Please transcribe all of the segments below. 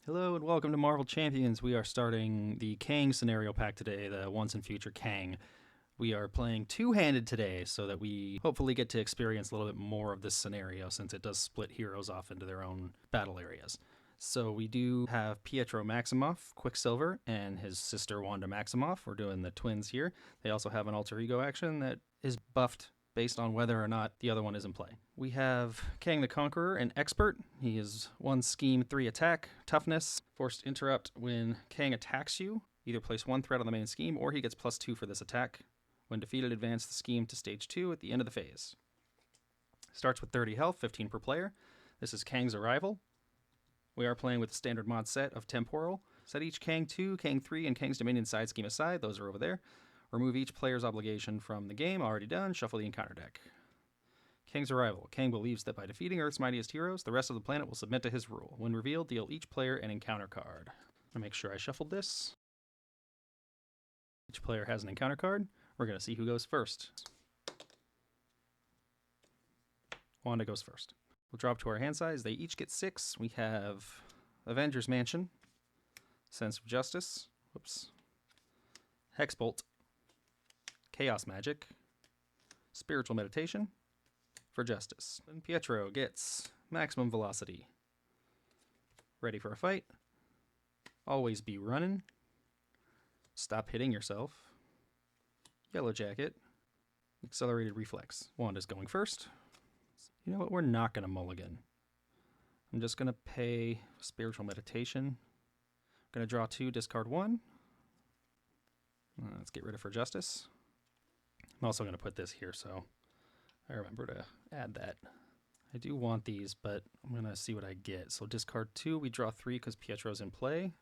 Hello and welcome to Marvel Champions. We are starting the Kang scenario pack today, the Once and Future Kang. We are playing two-handed today so that we hopefully get to experience a little bit more of this scenario since it does split heroes off into their own battle areas. So we do have Pietro Maximoff, Quicksilver, and his sister Wanda Maximoff. We're doing the twins here. They also have an alter ego action that is buffed based on whether or not the other one is in play. We have Kang the Conqueror, an expert. He is 1 scheme, 3 attack, toughness, forced interrupt when Kang attacks you. Either place 1 threat on the main scheme or he gets +2 for this attack. When defeated, advance the scheme to stage 2 at the end of the phase. Starts with 30 health, 15 per player. This is Kang's Arrival. We are playing with the standard mod set of Temporal. Set each Kang 2, Kang 3, and Kang's Dominion side scheme aside. Those are over there. Remove each player's obligation from the game. Already done. Shuffle the encounter deck. Kang's Arrival. Kang believes that by defeating Earth's mightiest heroes, the rest of the planet will submit to his rule. When revealed, deal each player an encounter card. I'll make sure I shuffled this. Each player has an encounter card. We're going to see who goes first. Wanda goes first. We'll drop to our hand size. They each get 6. We have Avengers Mansion, Sense of Justice, Hexbolt, Chaos Magic, Spiritual Meditation for Justice. And Pietro gets Maximum Velocity. Ready for a fight. Always be running. Stop hitting yourself. Yellow Jacket. Accelerated Reflex. Wanda's going first. You know what? We're not going to mulligan. I'm just going to pay Spiritual Meditation. I'm going to draw 2, discard 1. Let's get rid of For Justice. I'm also going to put this here so I remember to add that. I do want these, but I'm going to see what I get. So discard 2, we draw 3 because Pietro's in play.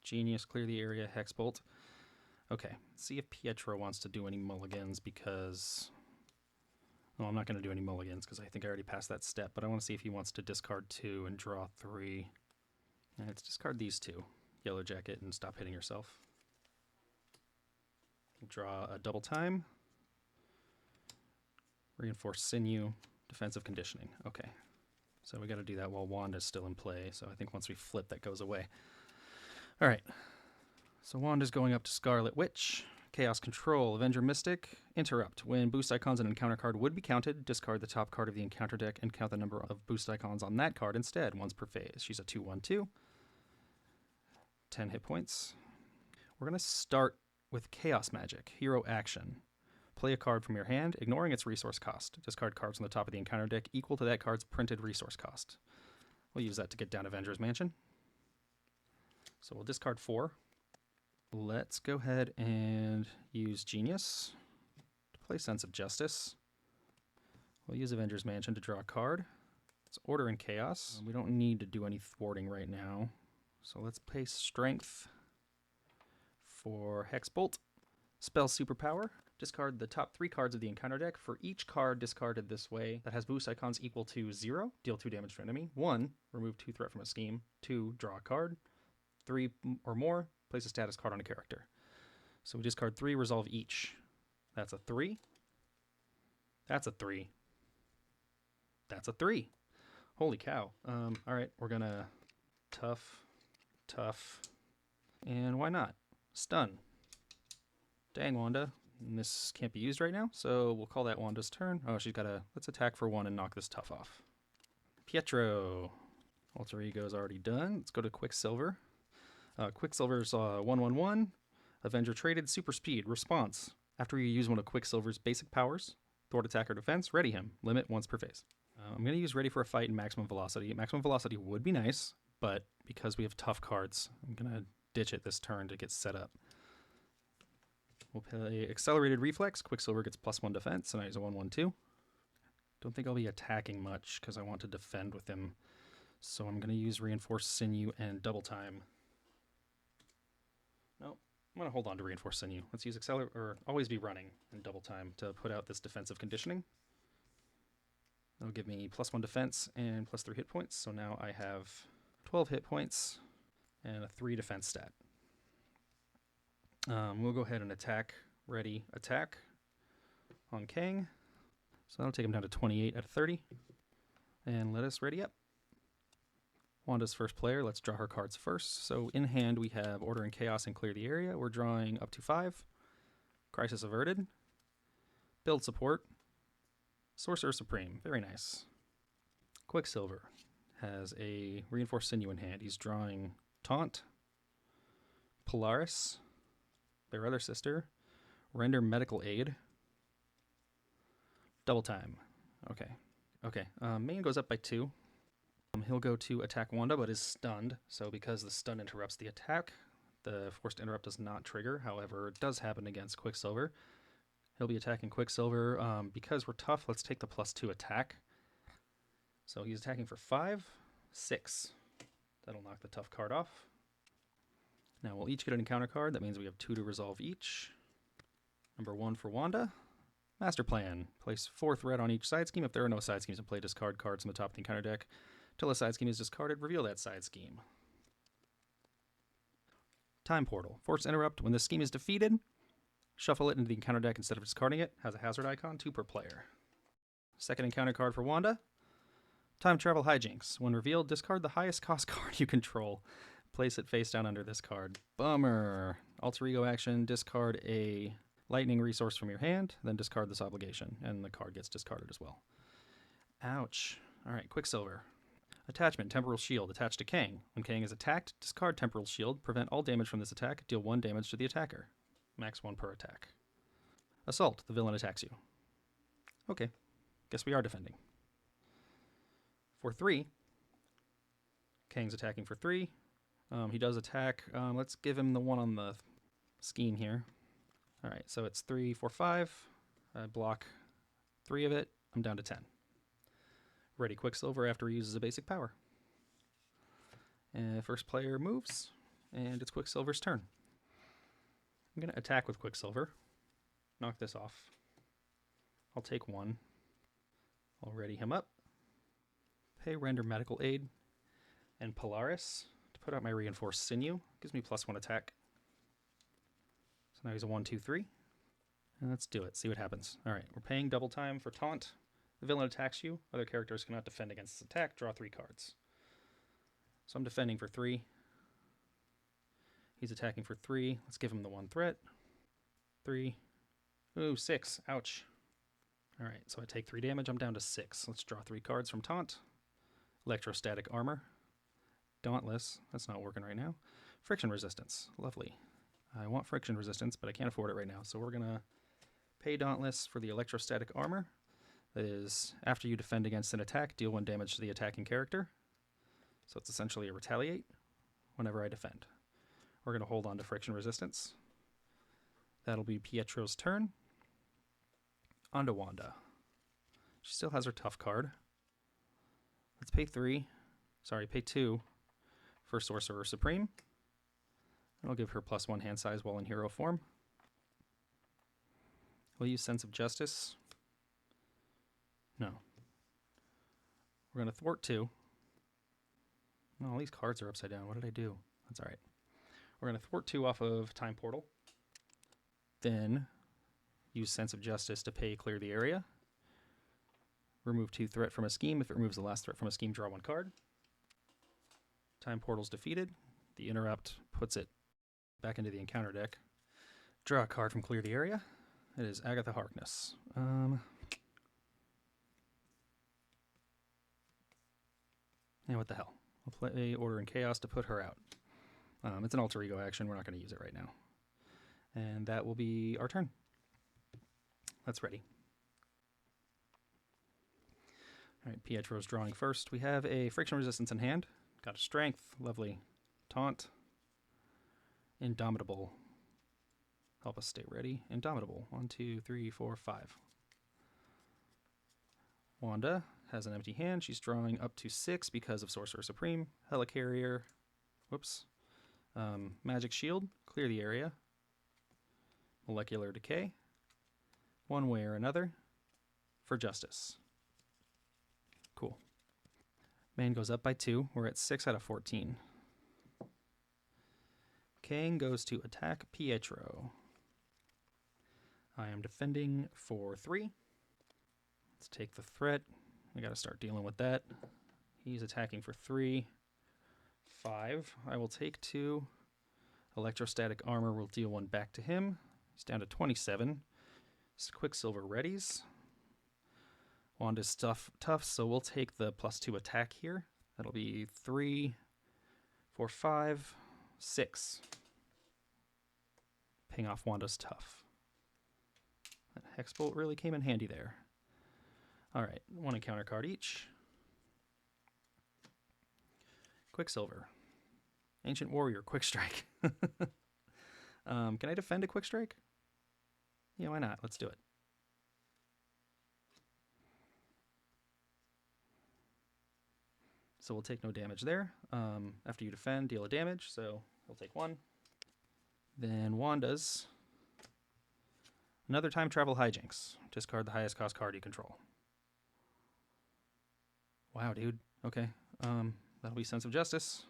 Genius, clear the area, Hexbolt. Okay, let's see if Pietro wants to do any mulligans because... Well, I'm not going to do any mulligans because I think I already passed that step, but I want to see if he wants to discard 2 and draw 3. And let's discard these 2. Yellow Jacket and stop hitting yourself. Draw a double time. Reinforced Sinew. Defensive Conditioning. Okay. So we got to do that while Wanda's still in play, so I think once we flip that goes away. Alright. So Wanda's going up to Scarlet Witch. Chaos Control, Avenger Mystic, Interrupt. When boost icons an encounter card would be counted, discard the top card of the encounter deck and count the number of boost icons on that card instead, once per phase. She's a 2/1/2. 10 hit points. We're going to start with Chaos Magic, Hero Action. Play a card from your hand, ignoring its resource cost. Discard cards on the top of the encounter deck equal to that card's printed resource cost. We'll use that to get down Avengers Mansion. So we'll discard 4. Let's go ahead and use Genius to play Sense of Justice. We'll use Avengers Mansion to draw a card. It's Order and Chaos. We don't need to do any thwarting right now. So let's pay Strength for Hexbolt. Spell Superpower. Discard the top 3 cards of the encounter deck. For each card discarded this way that has boost icons equal to 0, deal 2 damage to enemy. 1, remove 2 threat from a scheme. 2, draw a card. 3 or more, place a status card on a character. So we discard 3, resolve each. That's a 3. That's a 3. That's a 3. Holy cow. Alright, we're gonna tough, and why not? Stun. Dang, Wanda. And this can't be used right now, so we'll call that Wanda's turn. Oh, she's got a... Let's attack for 1 and knock this tough off. Pietro. Alter Ego is already done. Let's go to Quicksilver. Quicksilver's 1/1/1. Avenger traded, super speed, response. After you use one of Quicksilver's basic powers, thwart attack or defense, ready him. Limit once per phase. I'm going to use Ready for a Fight and Maximum Velocity. Maximum Velocity would be nice, but because we have tough cards, I'm going to ditch it this turn to get set up. We'll play Accelerated Reflex. Quicksilver gets +1 defense, and I use a 1/1/2. Don't think I'll be attacking much because I want to defend with him. So I'm going to use Reinforced Sinew and Double Time. No, I'm going to hold on to Reinforced Sinew. Let's use Always Be Running and Double Time to put out this defensive conditioning. That'll give me +1 defense and +3 hit points. So now I have 12 hit points and a 3 defense stat. We'll go ahead and attack. Ready, attack on Kang. So that'll take him down to 28 out of 30. And let us ready up. Wanda's first player. Let's draw her cards first. So in hand, we have Order and Chaos and Clear the Area. We're drawing up to 5. Crisis Averted. Build Support. Sorcerer Supreme. Very nice. Quicksilver has a Reinforced Sinew in hand. He's drawing Taunt, Polaris, their other sister, Render Medical Aid, Double Time. Okay. Main goes up by 2. He'll go to attack Wanda, but is stunned. So because the stun interrupts the attack, the forced interrupt does not trigger. However, it does happen against Quicksilver. He'll be attacking Quicksilver. Because we're tough, let's take the +2 attack. So he's attacking for 5, 6. That'll knock the tough card off. Now we'll each get an encounter card. That means we have 2 to resolve each. Number 1 for Wanda. Master Plan. Place 4 threat on each side scheme. If there are no side schemes in play, discard cards from the top of the encounter deck. Till a side scheme is discarded, reveal that side scheme. Time Portal. Force Interrupt. When this scheme is defeated, shuffle it into the encounter deck instead of discarding it. Has a hazard icon, 2 per player. Second encounter card for Wanda. Time Travel Hijinks. When revealed, discard the highest cost card you control. Place it face down under this card. Bummer. Alter Ego action. Discard a lightning resource from your hand, then discard this obligation, and the card gets discarded as well. Ouch. All right, Quicksilver. Attachment, Temporal Shield, attached to Kang. When Kang is attacked, discard Temporal Shield, prevent all damage from this attack, deal 1 damage to the attacker. Max 1 per attack. Assault, the villain attacks you. Okay, guess we are defending. For 3, Kang's attacking for 3. He does attack. Let's give him the one on the scheme here. All right, so it's 3, 4, 5. I block 3 of it. I'm down to 10. Ready Quicksilver after he uses a basic power. First player moves, and it's Quicksilver's turn. I'm going to attack with Quicksilver. Knock this off. I'll take 1. I'll ready him up. Pay Render Medical Aid and Polaris to put out my Reinforced Sinew. Gives me +1 attack. So now he's a 1, 2, 3. And let's do it. See what happens. All right, we're paying double time for Taunt. The villain attacks you. Other characters cannot defend against this attack. Draw 3 cards. So I'm defending for 3. He's attacking for 3. Let's give him the 1 threat. 3. Ooh, 6. Ouch. All right, so I take 3 damage. I'm down to 6. Let's draw 3 cards from Taunt. Electrostatic Armor. Dauntless. That's not working right now. Friction Resistance. Lovely. I want Friction Resistance, but I can't afford it right now. So we're going to pay Dauntless for the Electrostatic Armor. That is, after you defend against an attack, deal 1 damage to the attacking character. So it's essentially a retaliate whenever I defend. We're going to hold on to Friction Resistance. That'll be Pietro's turn. On to Wanda. She still has her tough card. Let's pay 2 for Sorcerer Supreme. And I'll give her +1 hand size while in hero form. We'll use Sense of Justice. No. We're going to thwart 2. Oh, all these cards are upside down. What did I do? That's all right. We're going to thwart 2 off of Time Portal. Then use Sense of Justice to pay Clear the Area. Remove 2 threat from a scheme. If it removes the last threat from a scheme, draw 1 card. Time Portal's defeated. The interrupt puts it back into the encounter deck. Draw a card from Clear the Area. It is Agatha Harkness. Yeah, what the hell? I'll play Order and Chaos to put her out. It's an alter ego action. We're not going to use it right now. And that will be our turn. That's ready. All right, Pietro's drawing first. We have a Friction Resistance in hand. Got a Strength. Lovely. Taunt. Indomitable. Help us stay ready. Indomitable. 1, 2, 3, 4, 5. Wanda has an empty hand. She's drawing up to 6 because of Sorcerer Supreme. Helicarrier. Whoops. Magic Shield. Clear the Area. Molecular Decay. One way or another. For Justice. Cool. Main goes up by 2. We're at 6 out of 14. Kang goes to attack Pietro. I am defending for 3. Let's take the threat. We got to start dealing with that. He's attacking for 3. 5. I will take 2. Electrostatic armor will deal 1 back to him. He's down to 27. Quicksilver readies. Wanda's tough, so we'll take the +2 attack here. That'll be 3, 4, 5, 6. Paying off Wanda's tough. That Hex Bolt really came in handy there. Alright, 1 encounter card each. Quicksilver. Ancient Warrior, Quick Strike. Can I defend a Quick Strike? Yeah, why not? Let's do it. So we'll take no damage there. After you defend, deal a damage, so we'll take 1. Then Wanda's. Another time travel hijinks. Discard the highest cost card you control. Wow, dude. Okay. That'll be Sense of Justice.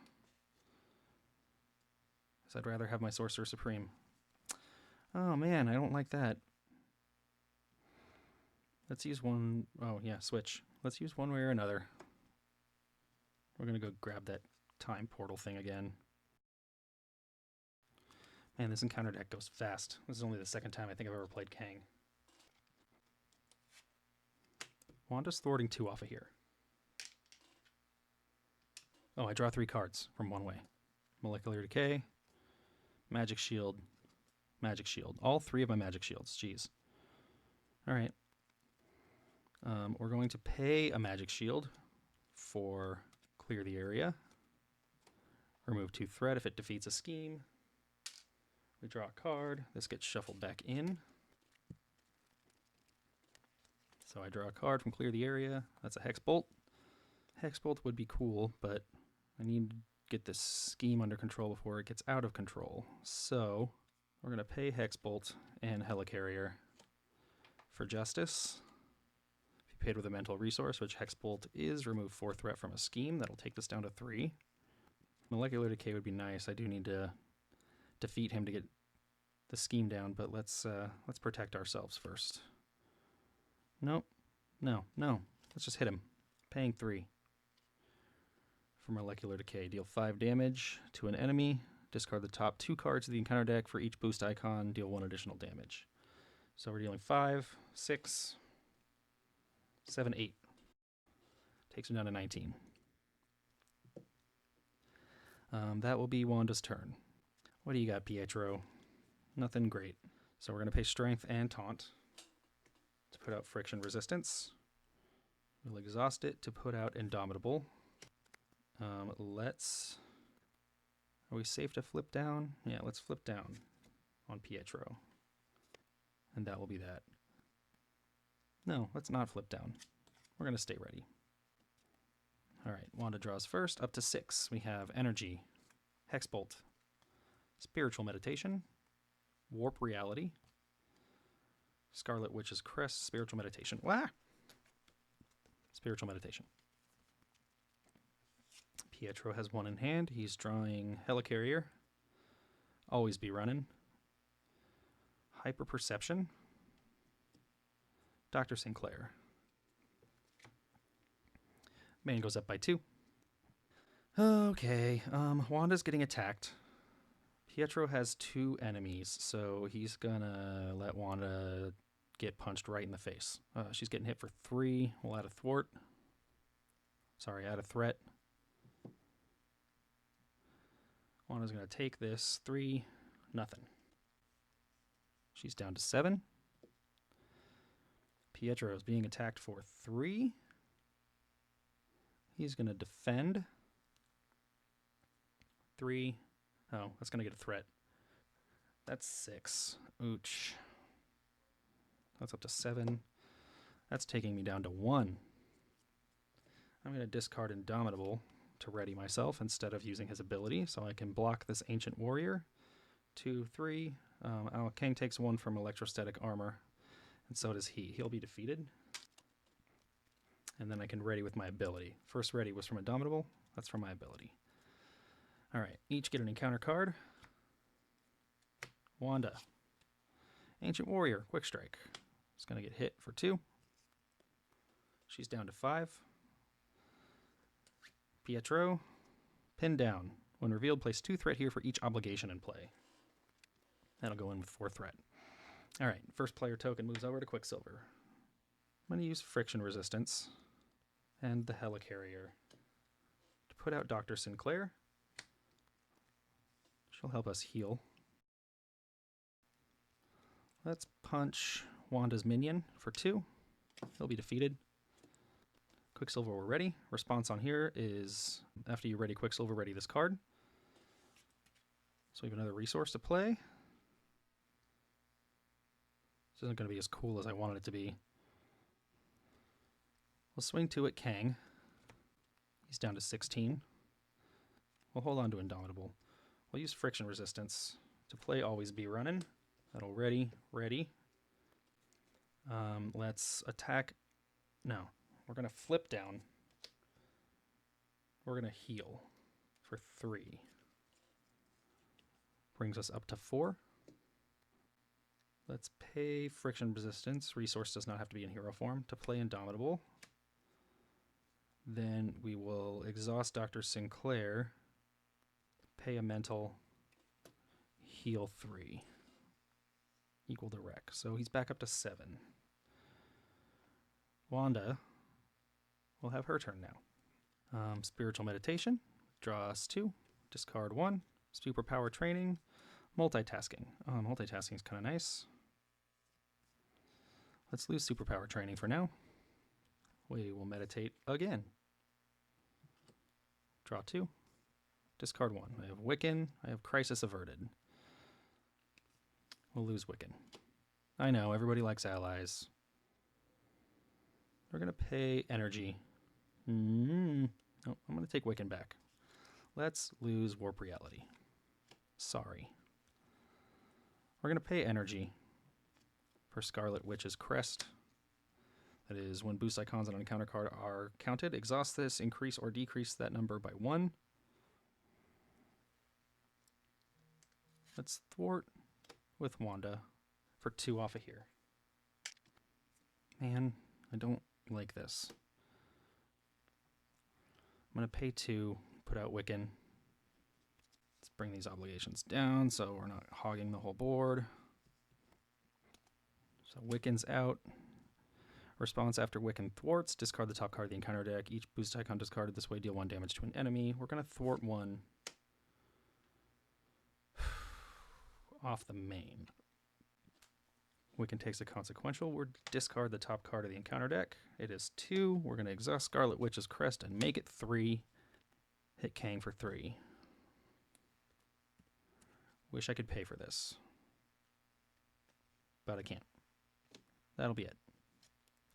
So I'd rather have my Sorcerer Supreme. Oh man, I don't like that. Let's use one. Oh yeah, switch. Let's use one way or another. We're gonna go grab that time portal thing again. Man, this encounter deck goes fast. This is only the second time I think I've ever played Kang. Wanda's thwarting 2 off of here. Oh, I draw 3 cards from one way. Molecular Decay, Magic Shield, Magic Shield. All 3 of my Magic Shields. Jeez. All right. We're going to pay a Magic Shield for clear the area. Remove 2 threat if it defeats a scheme. We draw a card. This gets shuffled back in. So I draw a card from clear the area. That's a Hex Bolt. Hex Bolt would be cool, but I need to get this scheme under control before it gets out of control. So we're going to pay Hex Bolt and Helicarrier for justice. If you paid with a mental resource, which Hex Bolt is, remove 4 threat from a scheme. That'll take this down to 3. Molecular Decay would be nice. I do need to defeat him to get the scheme down, but let's protect ourselves first. Nope. No. Let's just hit him. Paying 3. For Molecular Decay, deal 5 damage to an enemy. Discard the top 2 cards of the encounter deck. For each boost icon, deal 1 additional damage. So we're dealing 5, 6, 7, 8. Takes him down to 19. That will be Wanda's turn. What do you got, Pietro? Nothing great. So we're going to pay Strength and Taunt to put out Friction Resistance. We'll exhaust it to put out Indomitable. Are we safe to flip down? Yeah, let's flip down on Pietro. And that will be that. No, let's not flip down. We're going to stay ready. All right, Wanda draws first, up to 6. We have Energy, Hexbolt, Spiritual Meditation, Warp Reality, Scarlet Witch's Crest, Spiritual Meditation. Wah! Spiritual Meditation. Pietro has 1 in hand. He's drawing Helicarrier. Always be running. Hyper Perception. Dr. Sinclair. Main goes up by 2. Okay, Wanda's getting attacked. Pietro has 2 enemies, so he's gonna let Wanda get punched right in the face. She's getting hit for 3. We'll add a thwart. Sorry, add a threat. Wanda's gonna take this. 3, nothing. She's down to 7. Pietro is being attacked for 3. He's gonna defend. 3. Oh, that's going to get a threat. That's 6. Ouch. That's up to 7. That's taking me down to 1. I'm going to discard Indomitable to ready myself instead of using his ability, so I can block this Ancient Warrior. 2, 3. Kang takes 1 from Electrostatic Armor, and so does he. He'll be defeated. And then I can ready with my ability. First ready was from Indomitable. That's from my ability. All right, each get an encounter card. Wanda. Ancient Warrior, Quick Strike. It's going to get hit for 2. She's down to 5. Pietro. Pin down. When revealed, place 2 threat here for each obligation in play. That'll go in with 4 threat. All right, first player token moves over to Quicksilver. I'm going to use friction resistance and the Helicarrier to put out Dr. Sinclair. She'll help us heal. Let's punch Wanda's minion for 2. He'll be defeated. Quicksilver, we're ready. Response on here is, after you ready Quicksilver, ready this card. So we have another resource to play. This isn't going to be as cool as I wanted it to be. We'll swing 2 at Kang. He's down to 16. We'll hold on to Indomitable. We'll use friction resistance to play Always Be Running. That'll ready. Let's attack. No, we're going to flip down. We're going to heal for 3. Brings us up to 4. Let's pay friction resistance. Resource does not have to be in hero form to play Indomitable. Then we will exhaust Dr. Sinclair, pay a mental, heal 3. Equal to wreck. So he's back up to 7. Wanda will have her turn now. Spiritual Meditation. Draw us 2. Discard 1. Superpower Training. Multitasking. Multitasking is kind of nice. Let's lose Superpower Training for now. We will meditate again. Draw 2. Discard 1. I have Wiccan. I have Crisis Averted. We'll lose Wiccan. I know, everybody likes allies. We're going to pay energy. Oh, I'm going to take Wiccan back. Let's lose Warp Reality. Sorry. We're going to pay energy for Scarlet Witch's Crest. That is, when boost icons on an encounter card are counted, exhaust this, increase or decrease that number by 1. Let's thwart with Wanda for 2 off of here. Man, I don't like this. I'm going to pay 2, put out Wiccan. Let's bring these obligations down so we're not hogging the whole board. So Wiccan's out. Response after Wiccan thwarts, discard the top card of the encounter deck. Each boost icon discarded this way deal 1 damage to an enemy. We're going to thwart 1 off the main. Wiccan takes a consequential. We'll discard the top card of the encounter deck. It is 2. We're going to exhaust Scarlet Witch's Crest and make it 3. Hit Kang for 3. Wish I could pay for this, but I can't. That'll be it.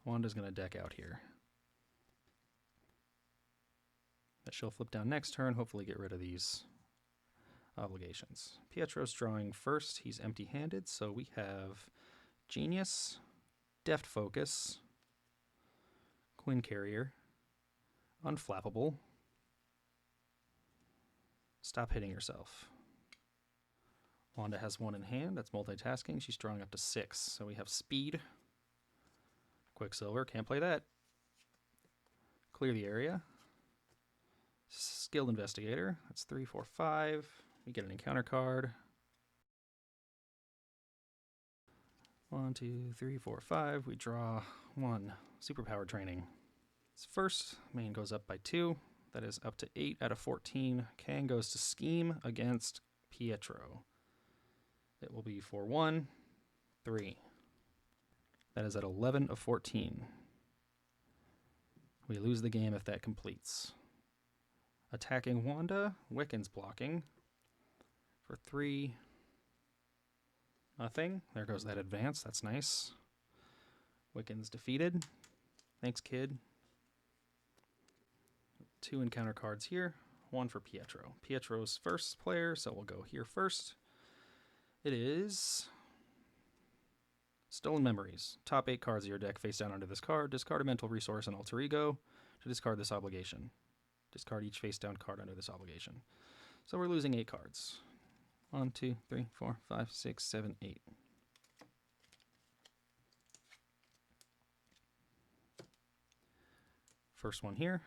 Wanda's going to deck out here. That she'll flip down next turn, hopefully get rid of these obligations. Pietro's drawing first. He's empty-handed, so we have Genius, Deft Focus, Quinn Carrier, Unflappable, Stop Hitting Yourself. Wanda has 1 in hand. That's multitasking. She's drawing up to 6. So we have Speed. Quicksilver, can't play that. Clear the area. Skilled Investigator. That's 3, 4, 5. We get an encounter card. 1, 2, 3, 4, 5. We draw 1. Superpower Training. First, main goes up by 2. That is up to 8 out of 14. Kang goes to Scheme against Pietro. It will be for 1, 3. That is at 11 of 14. We lose the game if that completes. Attacking Wanda, Wiccan's blocking for 3. Nothing. There goes that advance. That's nice. Wiccan's defeated. Thanks, kid. 2 encounter cards here. 1 for Pietro. Pietro's first player, so we'll go here first. It is Stolen Memories. Top 8 cards of your deck face down under this card. Discard a mental resource and alter ego to discard this obligation. Discard each face down card under this obligation. So we're losing 8 cards. 1, 2, 3, 4, 5, 6, 7, 8. First one here.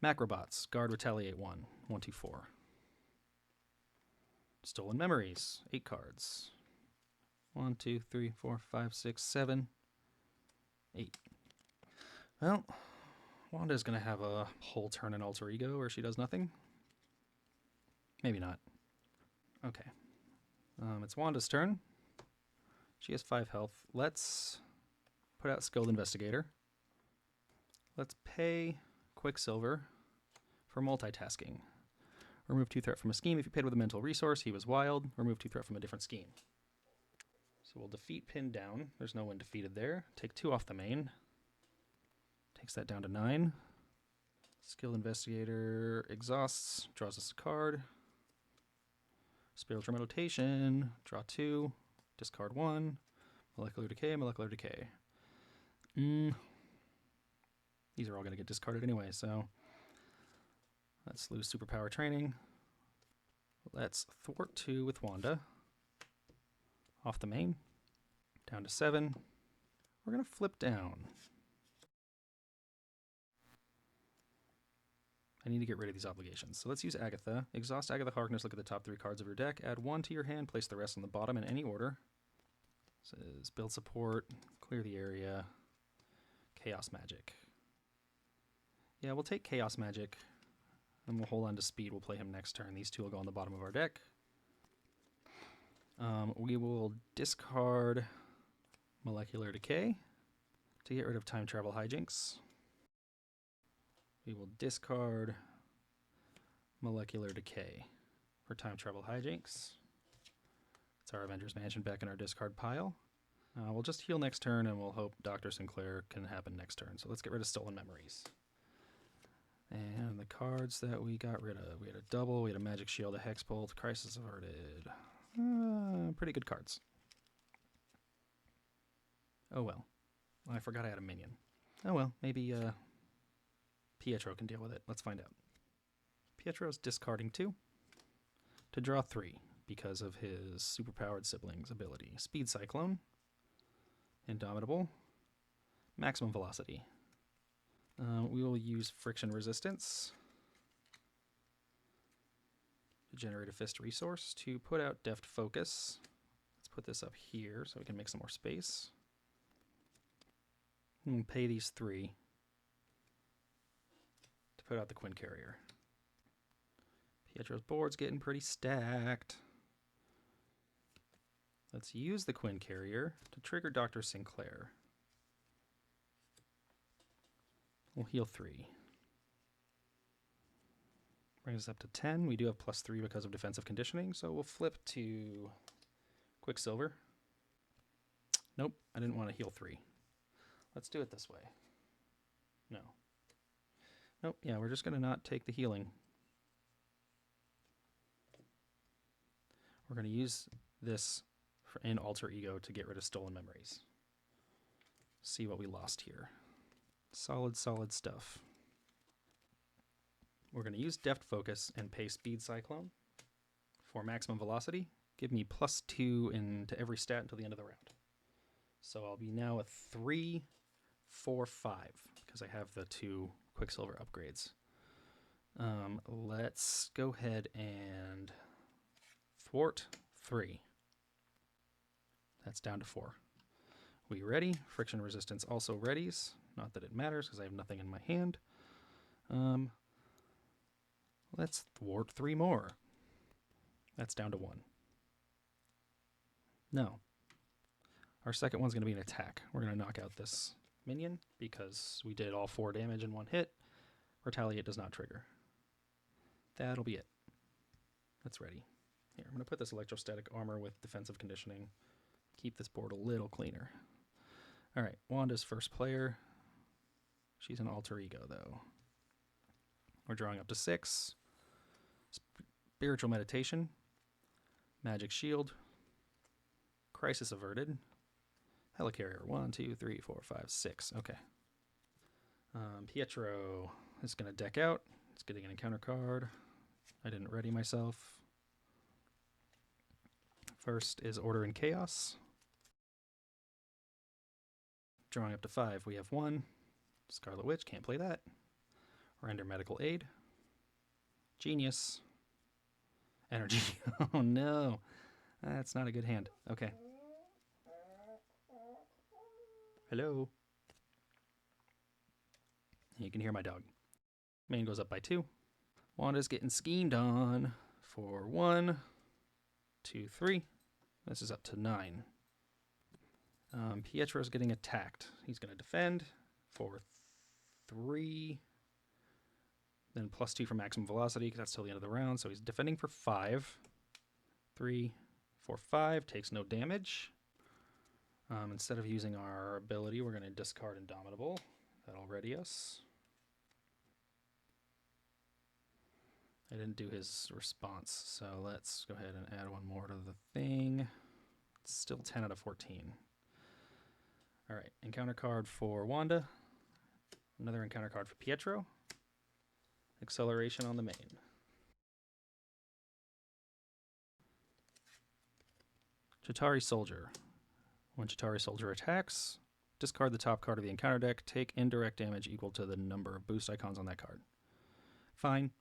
Macrobots. Guard Retaliate 1. 1, 2, 4. Stolen Memories, 8 cards. 1, 2, 3, 4, 5, 6, 7, 8. Well, Wanda's going to have a whole turn in Alter Ego where she does nothing. Maybe not. Okay. It's Wanda's turn. She has 5 health. Let's put out Skilled Investigator. Let's pay Quicksilver for multitasking. Remove 2 threat from a scheme. If you paid with a mental resource, he was wild. Remove 2 threat from a different scheme. So we'll defeat Pin down. There's no one defeated there. Take 2 off the main. Takes that down to 9. Skilled Investigator exhausts, draws us a card. Spiritual Meditation, draw 2, discard 1. Molecular Decay, Molecular Decay. These are all going to get discarded anyway, so let's lose Superpower Training. Let's thwart 2 with Wanda. Off the main. Down to 7. We're going to flip down. I need to get rid of these obligations. So let's use Agatha. Exhaust Agatha Harkness, look at the top 3 cards of your deck. Add 1 to your hand, place the rest on the bottom in any order. Says build support, clear the area, Chaos Magic. Yeah, we'll take Chaos Magic, and we'll hold on to speed. We'll play him next turn. These 2 will go on the bottom of our deck. We will discard Molecular Decay to get rid of Time Travel Hijinks. We will discard Molecular Decay for Time Travel Hijinks. It's our Avengers Mansion back in our discard pile. We'll just heal next turn, and we'll hope Dr. Sinclair can happen next turn. So let's get rid of Stolen Memories. And the cards that we got rid of. We had a double, we had a Magic Shield, a Hexbolt, Crisis Averted. Pretty good cards. Oh well. I forgot I had a minion. Oh well, maybe Pietro can deal with it. Let's find out. Pietro's discarding 2 to draw 3 because of his superpowered sibling's ability. Speed Cyclone, Indomitable, Maximum Velocity. We will use Friction Resistance to generate a Fist resource to put out Deft Focus. Let's put this up here so we can make some more space. And pay these 3 to put out the Quinn Carrier. Pietro's board's getting pretty stacked. Let's use the Quinn Carrier to trigger Dr. Sinclair. We'll heal 3. Brings us up to 10. We do have +3 because of defensive conditioning, so we'll flip to Quicksilver. Nope, I didn't want to heal 3. Let's do it this way. No. Nope, yeah, we're just going to not take the healing. We're going to use this in Alter Ego to get rid of Stolen Memories. See what we lost here. Solid stuff. We're going to use Deft Focus and pay Speed Cyclone for maximum velocity. Give me +2 into every stat until the end of the round. So I'll be now a 3, 4, 5 because I have the 2 Quicksilver upgrades. Let's go ahead and thwart 3. That's down to 4. We ready? Friction Resistance also readies. Not that it matters because I have nothing in my hand. Let's thwart 3 more. That's down to 1. No. Our second one's going to be an attack. We're going to knock out this minion because we did all 4 damage in 1 hit. Retaliate does not trigger. That'll be it. That's ready. Here, I'm going to put this electrostatic armor with defensive conditioning. Keep this board a little cleaner. All right, Wanda's first player. She's an Alter Ego, though. We're drawing up to 6. Spiritual Meditation. Magic Shield. Crisis Averted. Helicarrier. 1, 2, 3, 4, 5, 6. Okay. Pietro is going to deck out. It's getting an encounter card. I didn't ready myself. First is Order in Chaos. Drawing up to 5. We have 1. Scarlet Witch. Can't play that. Render Medical Aid. Genius. Energy. Oh no. That's not a good hand. Okay. Hello. You can hear my dog. Main goes up by 2. Wanda's getting schemed on for 1, 2, 3. This is up to 9. Pietro's getting attacked. He's going to defend for 3. Then +2 for maximum velocity, because that's till the end of the round. So he's defending for 5. 3, 4, 5. Takes no damage. Instead of using our ability, we're going to discard Indomitable. That'll ready us. I didn't do his response, so let's go ahead and add 1 more to the thing. It's still 10 out of 14. All right, encounter card for Wanda. Another encounter card for Pietro. Acceleration on the main. Chitauri Soldier. When Chitauri Soldier attacks, discard the top card of the encounter deck. Take indirect damage equal to the number of boost icons on that card. Fine.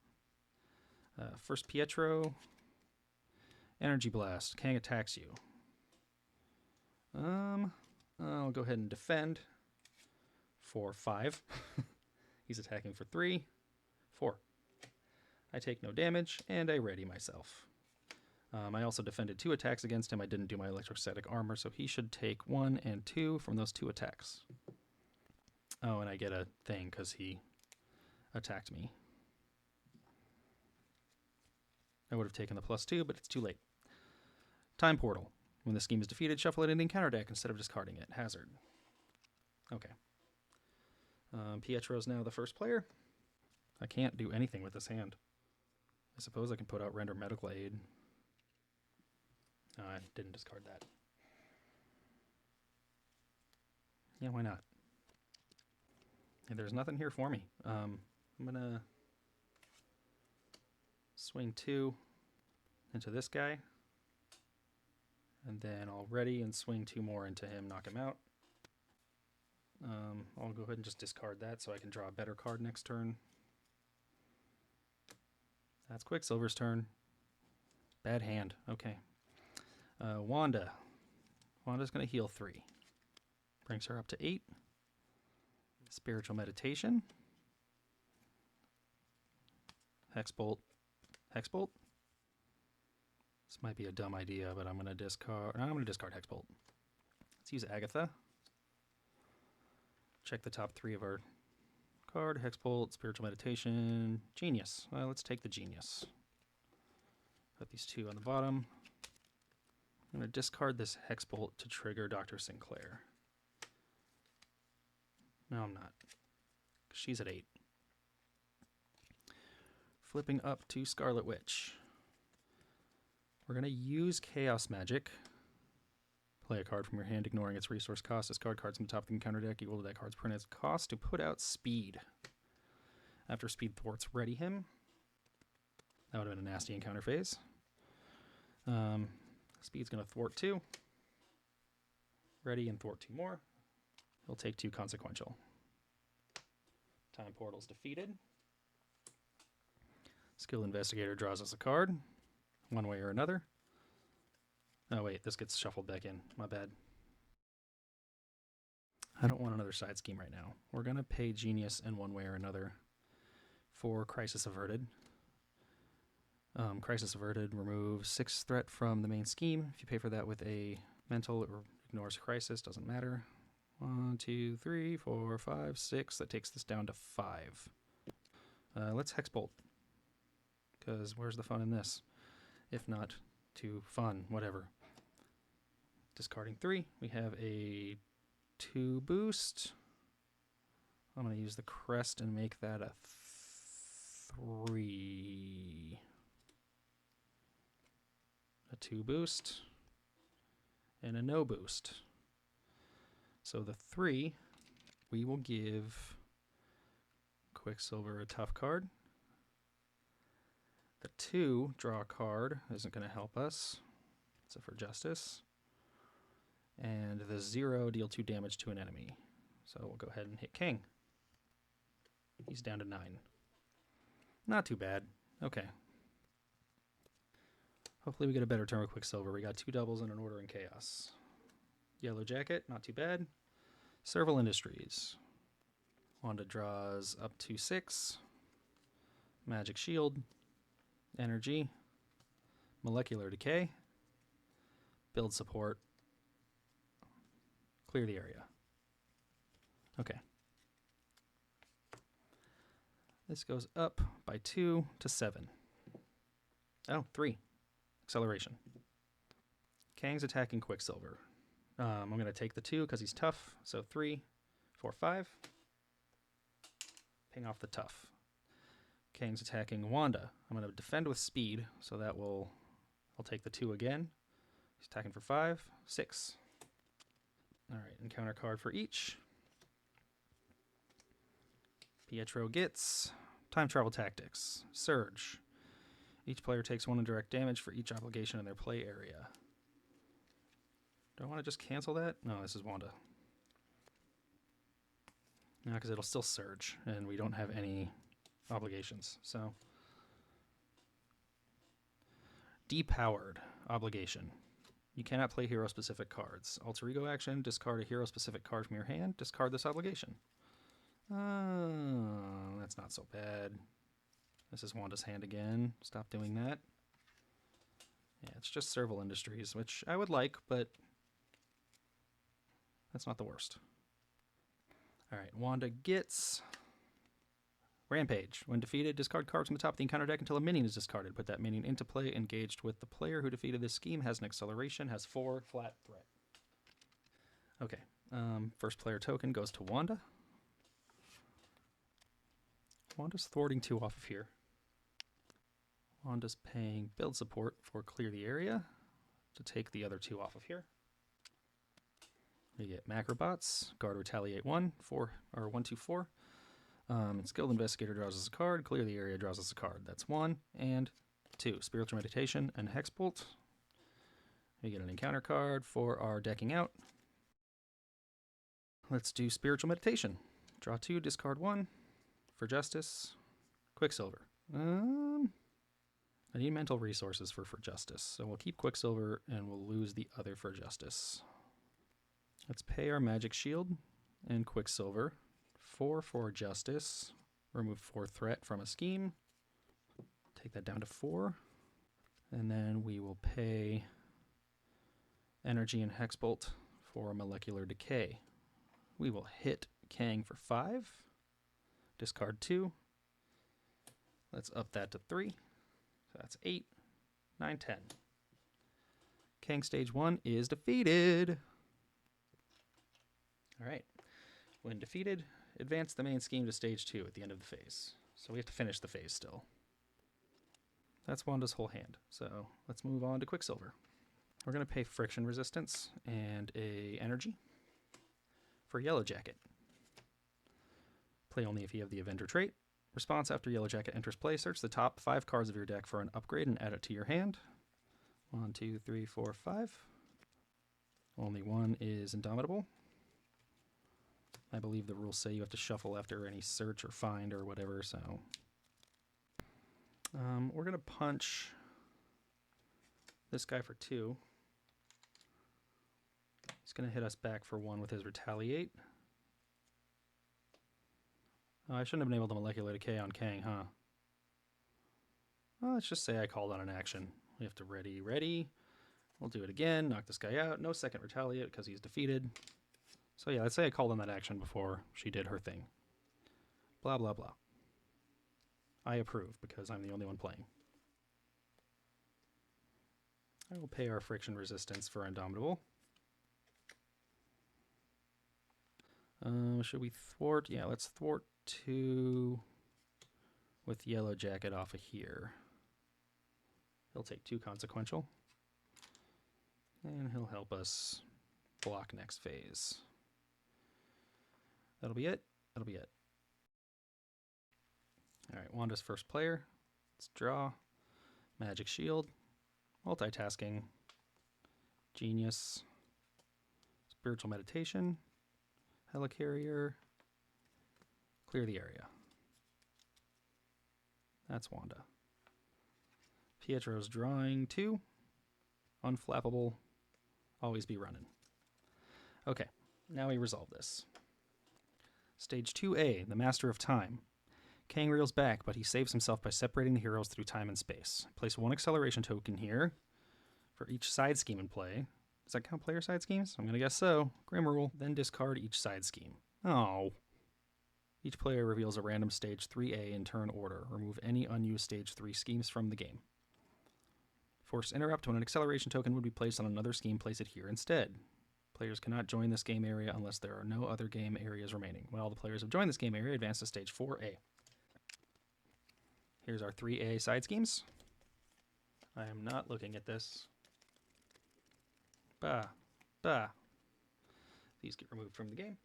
First Pietro. Energy Blast. Kang attacks you. I'll go ahead and defend for 5. He's attacking for 3, 4. I take no damage, and I ready myself. I also defended 2 attacks against him. I didn't do my electrostatic armor, so he should take 1 and 2 from those 2 attacks. Oh, and I get a thing because he attacked me. I would have taken the +2, but it's too late. Time Portal. When the scheme is defeated, shuffle it in the encounter deck instead of discarding it. Hazard. Okay. Pietro's now the first player. I can't do anything with this hand. I suppose I can put out Render Medical Aid. No, I didn't discard that. Yeah, why not? And there's nothing here for me. I'm going to swing 2 into this guy. And then I'll ready and swing 2 more into him, knock him out. I'll go ahead and just discard that so I can draw a better card next turn. That's Quicksilver's turn. Bad hand. Okay. Wanda. Wanda's going to heal 3. Brings her up to 8. Spiritual Meditation. Hexbolt. Hexbolt. This might be a dumb idea, but I'm going to discard Hexbolt. Let's use Agatha. Check the top 3 of our card. Hexbolt, Spiritual Meditation, Genius. Well, let's take the Genius. Put these 2 on the bottom. I'm going to discard this Hexbolt to trigger Dr. Sinclair. No, I'm not. She's at 8. Flipping up to Scarlet Witch. We're going to use Chaos Magic. Play a card from your hand, ignoring its resource cost. Discard cards from the top of the encounter deck equal to that card's permanent cost to put out Speed. After Speed thwarts, ready him. That would have been a nasty encounter phase. Speed's going to thwart 2. Ready and thwart 2 more. He'll take 2 consequential. Time Portal's defeated. Skill Investigator draws us a card, one way or another. Oh wait, this gets shuffled back in. My bad. I don't want another side scheme right now. We're going to pay Genius in one way or another for Crisis Averted. Crisis Averted removes 6 threat from the main scheme. If you pay for that with a mental, it ignores Crisis, doesn't matter. 1, 2, 3, 4, 5, 6. That takes this down to 5. Let's Hexbolt. Because where's the fun in this? If not too fun, whatever. Discarding 3. We have a 2 boost. I'm going to use the crest and make that a 3. A 2 boost. And a no boost. So the 3, we will give Quicksilver a tough card. The 2, draw a card, isn't going to help us, except for Justice. And the 0, deal 2 damage to an enemy. So we'll go ahead and hit Kang. He's down to 9. Not too bad. Okay. Hopefully we get a better turn with Quicksilver. We got 2 doubles and an Order in Chaos. Yellow Jacket, not too bad. Serval Industries. Wanda draws up to 6. Magic Shield. Energy. Molecular Decay. Build Support. Clear the area. Okay. This goes up by 2 to 7. Oh, 3. Acceleration. Kang's attacking Quicksilver. I'm going to take the 2 because he's tough. So 3, 4, 5. Ping off the tough. Kang's attacking Wanda. I'm going to defend with speed, so that will... I'll take the 2 again. He's attacking for 5, 6. Alright, encounter card for each. Pietro gets Time Travel Tactics. Surge. Each player takes 1 indirect damage for each obligation in their play area. Do I want to just cancel that? No, this is Wanda. No, because it'll still surge, and we don't have any obligations. So, depowered obligation. You cannot play hero-specific cards. Alter Ego action, discard a hero-specific card from your hand, discard this obligation. That's not so bad. This is Wanda's hand again. Stop doing that. Yeah, it's just Serval Industries, which I would like, but that's not the worst. Alright, Wanda gets Rampage. When defeated, discard cards from the top of the encounter deck until a minion is discarded. Put that minion into play engaged with the player who defeated this scheme, has an acceleration, has 4 flat threat. Okay, first player token goes to Wanda. Wanda's thwarting 2 off of here. Wanda's paying build support for clear the area to take the other 2 off of here. We get Macrobots, guard retaliate 1, 4 or 1, 2, 4. Skilled Investigator draws us a card, clear the area draws us a card. That's 1 and 2. Spiritual Meditation and Hexbolt. We get an encounter card for our decking out. Let's do Spiritual Meditation. Draw 2, discard 1 for Justice. Quicksilver. I need mental resources for Justice, so we'll keep Quicksilver and we'll lose the other for Justice. Let's pay our Magic Shield and Quicksilver. 4 for Justice. Remove 4 threat from a scheme. Take that down to 4. And then we will pay Energy and Hexbolt for Molecular Decay. We will hit Kang for 5. Discard 2. Let's up that to 3. So that's 8, 9, 10. Kang stage 1 is defeated. Alright. When defeated, advance the main scheme to stage 2 at the end of the phase. So we have to finish the phase still. That's Wanda's whole hand. So let's move on to Quicksilver. We're going to pay friction resistance and a energy for Yellow Jacket. Play only if you have the Avenger trait. Response after Yellow Jacket enters play, search the top 5 cards of your deck for an upgrade and add it to your hand. 1, 2, 3, 4, 5. Only 1 is Indomitable. I believe the rules say you have to shuffle after any search or find or whatever, so... we're going to punch this guy for 2. He's going to hit us back for 1 with his Retaliate. Oh, I shouldn't have been able to Molecular Decay on Kang, huh? Well, let's just say I called on an action. We have to ready. We'll do it again, knock this guy out. No second Retaliate because he's defeated. So yeah, let's say I called on that action before she did her thing. Blah, blah, blah. I approve because I'm the only one playing. I will pay our friction resistance for Indomitable. Should we thwart? Yeah, let's thwart 2 with Yellow Jacket off of here. He'll take 2 consequential. And he'll help us block next phase. That'll be it. That'll be it. Alright, Wanda's first player. Let's draw. Magic Shield. Multitasking. Genius. Spiritual Meditation. Helicarrier. Clear the area. That's Wanda. Pietro's drawing 2. Unflappable. Always be running. Okay, now we resolve this. Stage 2A, the Master of Time. Kang reels back, but he saves himself by separating the heroes through time and space. Place 1 acceleration token here for each side scheme in play. Does that count player side schemes? I'm going to guess so. Grim rule. Then discard each side scheme. Oh. Each player reveals a random stage 3A in turn order. Remove any unused stage 3 schemes from the game. Force interrupt. When an acceleration token would be placed on another scheme, place it here instead. Players cannot join this game area unless there are no other game areas remaining. When all the players have joined this game area, advance to stage 4A. Here's our 3A side schemes. I am not looking at this. Bah. These get removed from the game.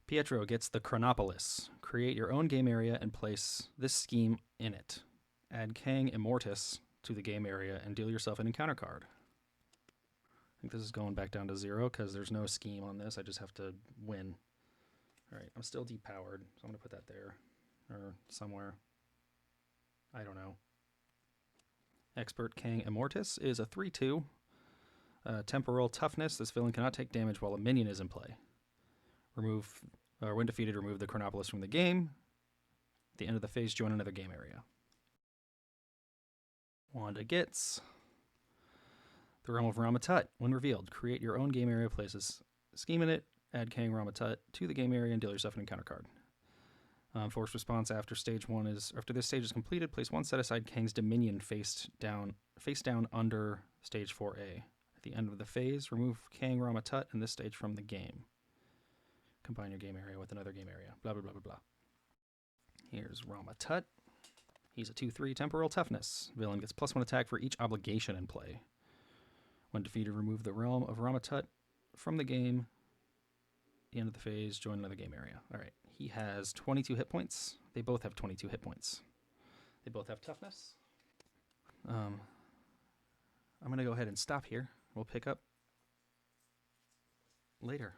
Pietro gets the Chronopolis. Create your own game area and place this scheme in it. Add Kang Immortus to the game area and deal yourself an encounter card. I think this is going back down to 0 because there's no scheme on this. I just have to win. All right, I'm still depowered, so I'm going to put that there or somewhere. I don't know. Expert Kang Immortus is a 3/2. Temporal Toughness. This villain cannot take damage while a minion is in play. When defeated, remove the Chronopolis from the game. At the end of the phase, join another game area. Wanda gets the Realm of Ramatut. When revealed, create your own game area, places scheme in it, add Kang Ramatut to the game area, and deal yourself an encounter card. Force response after this stage is completed, place 1 set aside Kang's Dominion face down under stage 4A. At the end of the phase, remove Kang Ramatut in this stage from the game. Combine your game area with another game area. Blah, blah, blah, blah, blah. Here's Ramatut. He's a 2/3 Temporal Toughness. Villain gets +1 attack for each obligation in play. When defeated, remove the Realm of Ramatut from the game. At the end of the phase, join another game area. All right. He has 22 hit points. They both have 22 hit points. They both have toughness. I'm going to go ahead and stop here. We'll pick up later.